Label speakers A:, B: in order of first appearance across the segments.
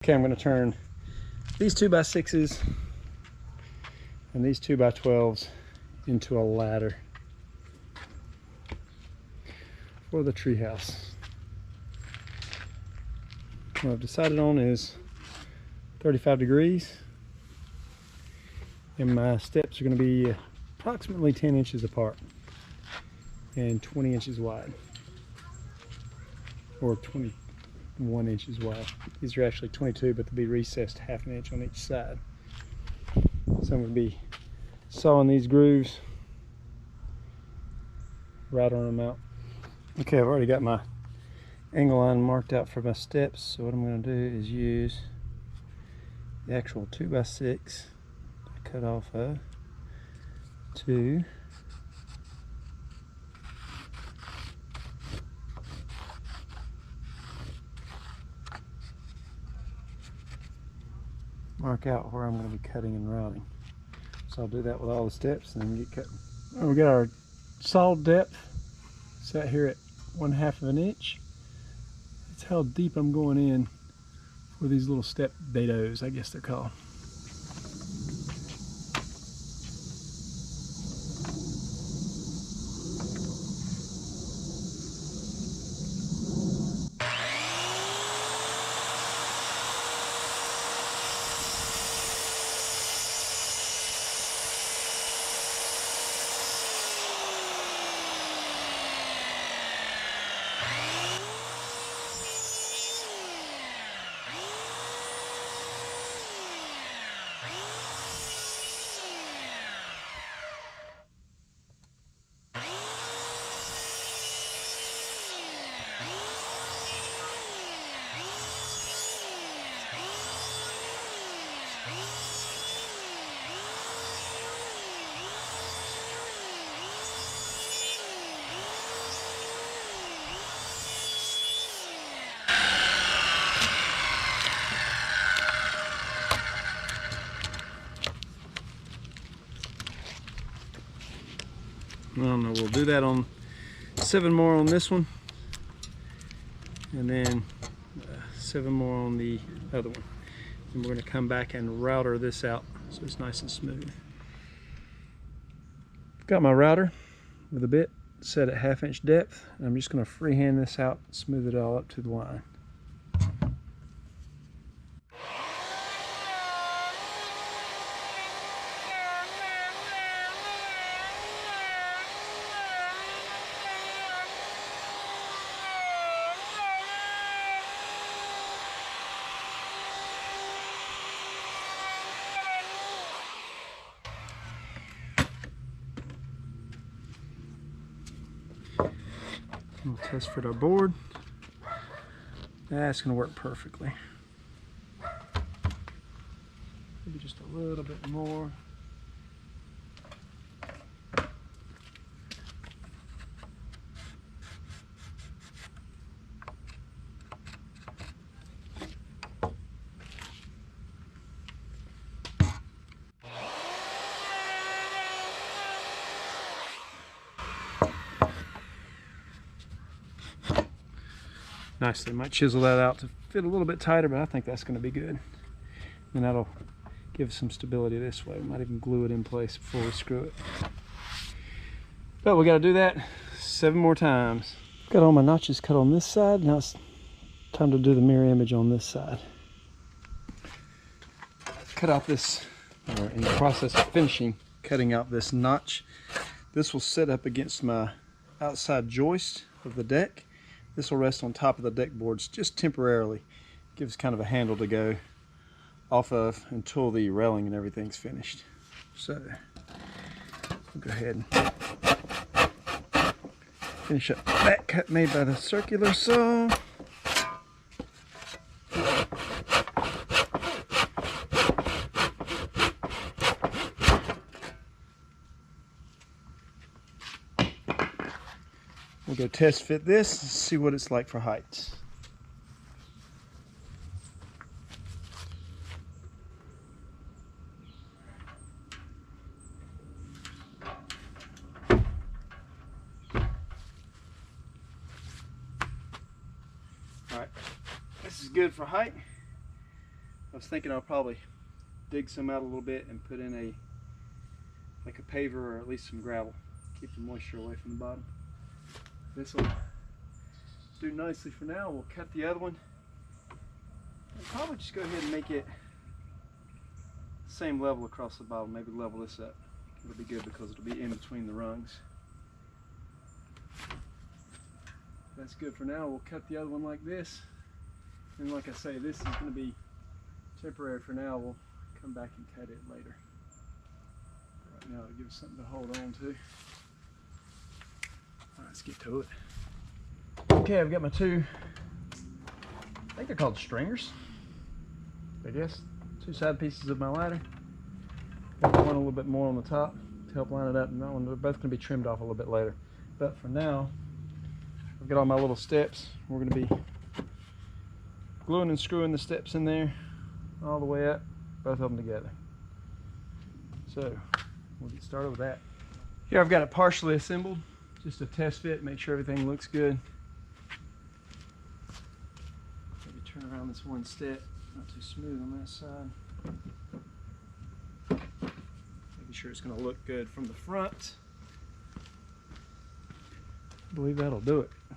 A: Okay, I'm going to turn these 2x6s and these 2x12s into a ladder for the treehouse. What I've decided on is 35 degrees, and my steps are going to be approximately 10 inches apart and 20 inches wide, or 21 inches wide. These are actually 22, but they'll be recessed half an inch on each side. So I'm going to be sawing these grooves, routing them out. Okay, I've already got my angle line marked out for my steps, so what I'm going to do is use the actual 2x6 to cut off of, to mark out where I'm going to be cutting and routing. So I'll do that with all the steps and then get cutting. We got our saw depth set here at 1/2 of an inch. That's how deep I'm going in for these little step betos, I guess they're called. I don't know, we'll do that on 7 more on this one, and then 7 more on the other one. And we're going to come back and router this out so it's nice and smooth. I've got my router with a bit set at 1/2 inch depth, and I'm just going to freehand this out and smooth it all up to the line. We'll test fit our board. That's going to work perfectly. Maybe just a little bit more. Nicely, might chisel that out to fit a little bit tighter, but I think that's going to be good. And that'll give some stability this way. We might even glue it in place before we screw it. But we got to do that 7 more times. Got all my notches cut on this side. Now it's time to do the mirror image on this side. Cut out this, or in the process of finishing, cutting out this notch. This will sit up against my outside joist of the deck. This will rest on top of the deck boards just temporarily. Gives kind of a handle to go off of until the railing and everything's finished. So we'll go ahead and finish up that cut made by the circular saw. We'll go test fit this and see what it's like for heights. Alright, this is good for height. was thinking I'll probably dig some out a little bit and put in like a paver or at least some gravel. Keep the moisture away from the bottom. This will do nicely for now. We'll cut the other one. I'll probably just go ahead and make it same level across the bottom. Maybe level this up. It'll be good because it'll be in between the rungs. That's good for now. We'll cut the other one like this. And like I say, this is going to be temporary for now. We'll come back and cut it later. Right now, it'll give us something to hold on to. All right, let's get to it. Okay, I've got my two, I think they're called stringers, I guess. Two side pieces of my ladder. Got one a little bit more on the top to help line it up, and that one, they're both going to be trimmed off a little bit later. But for now, I've got all my little steps. We're going to be gluing and screwing the steps in there all the way up, both of them together. So we'll get started with that. Here I've got it partially assembled, just a test fit, make sure everything looks good. Maybe turn around this one step, not too smooth on that side. Making sure it's going to look good from the front. I believe that'll do it.
B: Can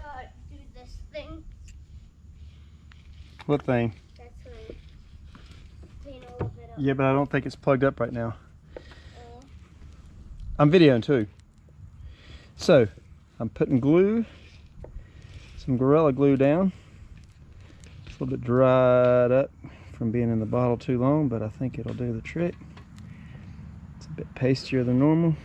B: I do this thing?
A: What thing?
B: That's right. Clean a little bit up.
A: Yeah, but I don't think it's plugged up right now. I'm videoing too. So, I'm putting glue, some Gorilla Glue down. It's a little bit dried up from being in the bottle too long, but I think it'll do the trick. It's a bit pastier than normal.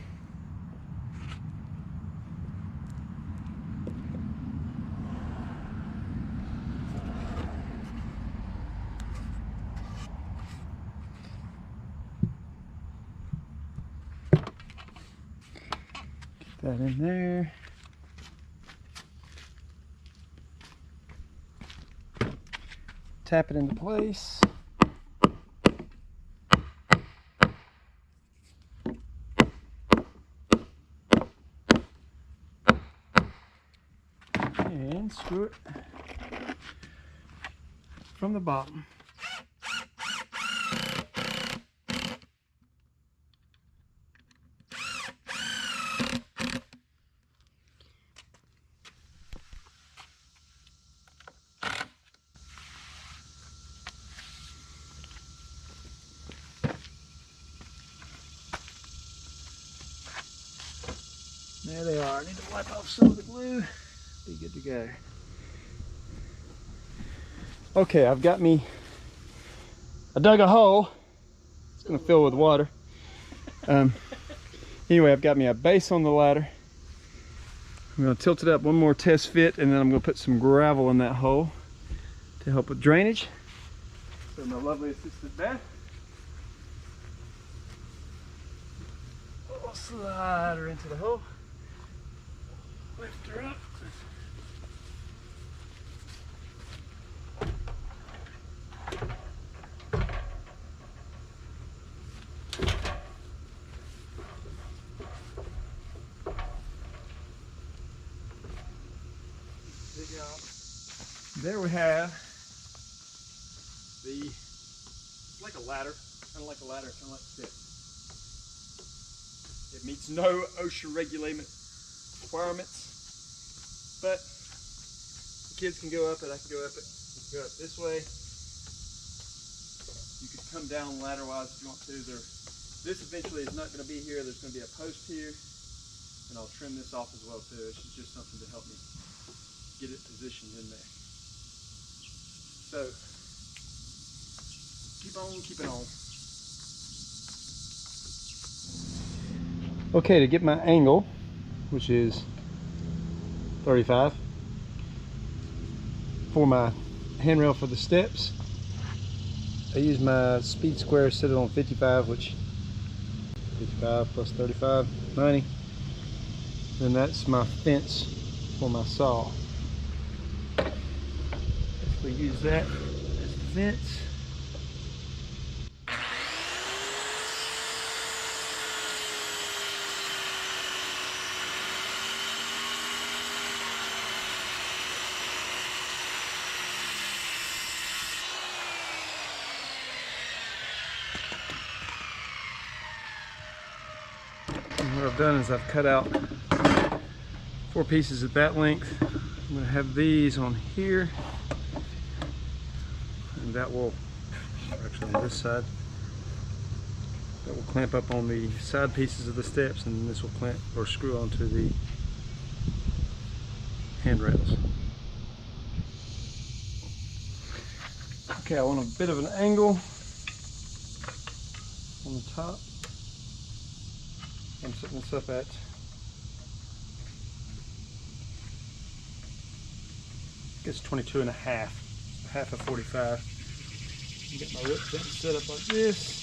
A: That in there. Tap it into place. And screw it from the bottom. There they are. I need to wipe off some of the glue. Be good to go. Okay, I dug a hole. It's gonna fill with water. Anyway, I've got me a base on the ladder. I'm gonna tilt it up one more test fit, and then I'm gonna put some gravel in that hole to help with drainage. So my lovely assistant Beth. We'll slide her into the hole. Lift her up. There we have the, like a ladder, kind of like a ladder, kind of like a stick. It meets no OSHA requirements, but the kids can go up it, I can go up it. You can go up this way. You could come down ladder wise if you want to. This eventually is not going to be here. There's going to be a post here, and I'll trim this off as well too. It's just something to help me get it positioned in there. So, keep on keeping on. Okay, to get my angle, which is 35, for my handrail for the steps, I use my speed square, set it on 55, which 55 plus 35, 90. Then that's my fence for my saw. We use that as the fence. what I've done is I've cut out 4 pieces at that length. I'm going to have these on here, and that will, actually on this side, that will clamp up on the side pieces of the steps, and this will clamp or screw onto the handrails. Okay, I want a bit of an angle on the top. I'm setting this up at I guess 22 and a half, half of 45. Get my rip vent set up like this.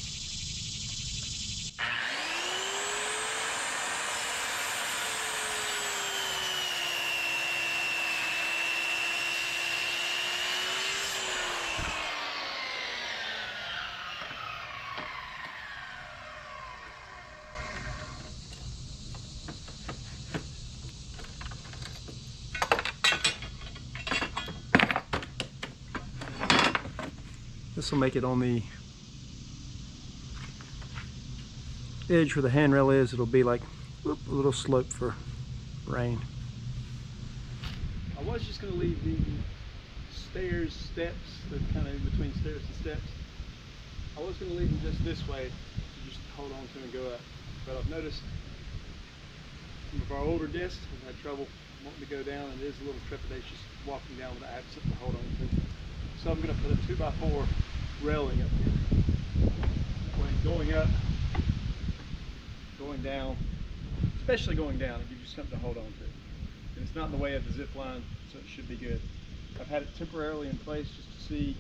A: This will make it on the edge where the handrail is. It'll be like whoop, a little slope for rain. I was just going to leave the steps, that's kind of in between stairs and steps. I was going to leave them just this way to just hold on to and go up. But I've noticed some of our older desks have had trouble wanting to go down, and it is a little trepidatious walking down without having something to hold on to. So I'm going to put a 2x4 railing up here. That way, going up, going down, especially going down, it gives you something to hold on to. And it's not in the way of the zip line, so it should be good. I've had it temporarily in place just to see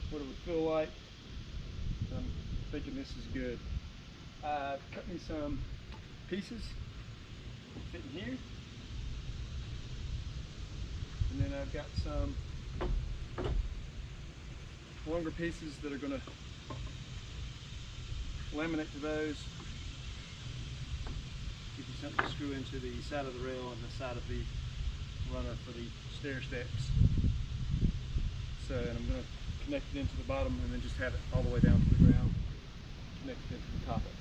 A: what it would feel like. I'm thinking this is good. I've cut me some pieces that fit in here. And then I've got some longer pieces that are going to laminate to those. Give you something to screw into the side of the rail and the side of the runner for the stair steps. So, and I'm going to connect it into the bottom and then just have it all the way down to the ground, connected into the top up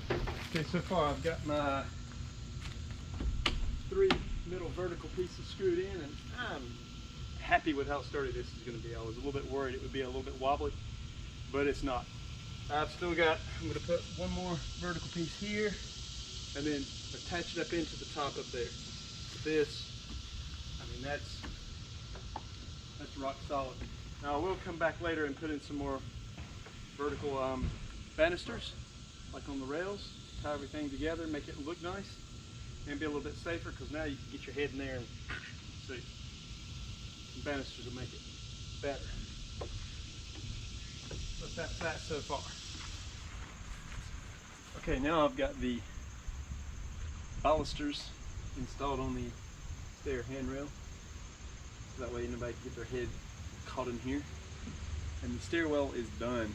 A: here. Okay, so far I've got my 3 middle vertical pieces screwed in, and I'm happy with how sturdy this is going to be. I was a little bit worried it would be a little bit wobbly, but it's not. I'm going to put one more vertical piece here and then attach it up into the top up there. This, I mean, that's rock solid. Now I will come back later and put in some more vertical balusters, like on the rails, tie everything together, make it look nice, and be a little bit safer, because now you can get your head in there and see. The balusters will make it better. But that's that so far. Okay, now I've got the balusters installed on the stair handrail. So that way nobody can get their head caught in here. And the stairwell is done.